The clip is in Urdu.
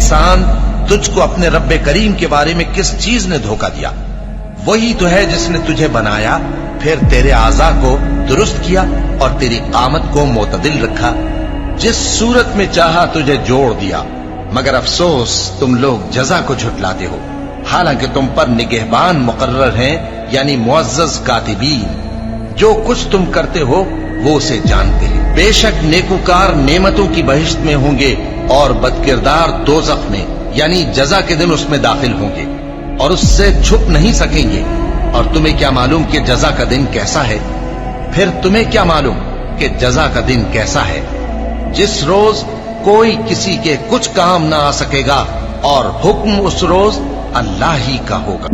انسان، تجھ کو اپنے رب کریم کے بارے میں کس چیز نے دھوکہ دیا؟ وہی تو ہے جس نے تجھے بنایا، پھر تیرے اعضاء کو درست کیا اور تیری قامت کو معتدل رکھا، جس صورت میں چاہا تجھے جوڑ دیا۔ مگر افسوس تم لوگ جزا کو جھٹلاتے ہو، حالانکہ تم پر نگہبان مقرر ہیں، یعنی معزز کاتبین۔ جو کچھ تم کرتے ہو وہ اسے جانتے ہیں۔ بے شک نیکوکار نعمتوں کی بہشت میں ہوں گے اور بدکردار دوزخ میں، یعنی جزا کے دن اس میں داخل ہوں گے اور اس سے چھپ نہیں سکیں گے۔ اور تمہیں کیا معلوم کہ جزا کا دن کیسا ہے؟ پھر تمہیں کیا معلوم کہ جزا کا دن کیسا ہے؟ جس روز کوئی کسی کے کچھ کام نہ آ سکے گا اور حکم اس روز اللہ ہی کا ہوگا۔